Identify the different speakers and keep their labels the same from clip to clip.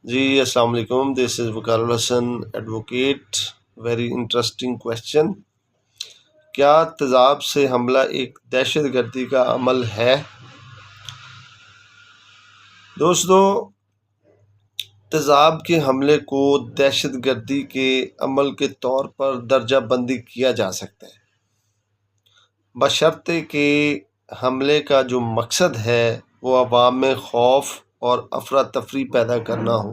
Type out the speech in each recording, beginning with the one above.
Speaker 1: جی السلام علیکم، دس از وقار الحسن advocate. Very interesting question. کیا تیزاب سے حملہ ایک دہشت گردی کا عمل ہے؟ دوستو، تیزاب کے حملے کو دہشت گردی کے عمل کے طور پر درجہ بندی کیا جا سکتا ہے، بشرطے کہ حملے کا جو مقصد ہے وہ عوام میں خوف اور افراتفری پیدا کرنا ہو۔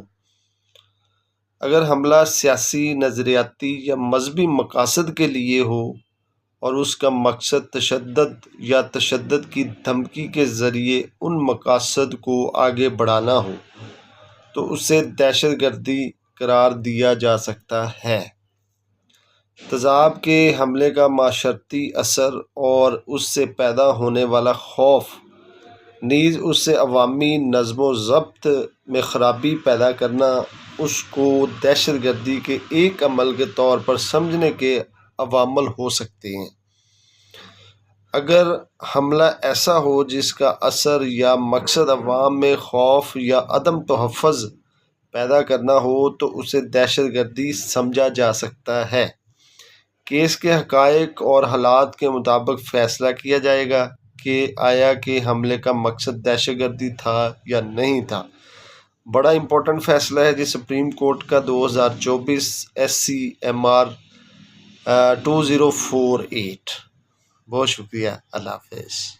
Speaker 1: اگر حملہ سیاسی، نظریاتی یا مذہبی مقاصد کے لیے ہو اور اس کا مقصد تشدد یا تشدد کی دھمکی کے ذریعے ان مقاصد کو آگے بڑھانا ہو تو اسے دہشت گردی قرار دیا جا سکتا ہے۔ تیزاب کے حملے کا معاشرتی اثر اور اس سے پیدا ہونے والا خوف نیز اس سے عوامی نظم و ضبط میں خرابی پیدا کرنا اس کو دہشت گردی کے ایک عمل کے طور پر سمجھنے کے عوامل ہو سکتے ہیں۔ اگر حملہ ایسا ہو جس کا اثر یا مقصد عوام میں خوف یا عدم تحفظ پیدا کرنا ہو تو اسے دہشت گردی سمجھا جا سکتا ہے۔ کیس کے حقائق اور حالات کے مطابق فیصلہ کیا جائے گا کہ آیا کہ حملے کا مقصد دہشت گردی تھا یا نہیں تھا۔ بڑا امپورٹنٹ فیصلہ ہے جی سپریم کورٹ کا 2024 SCMR 2048۔ بہت شکریہ، اللہ حافظ۔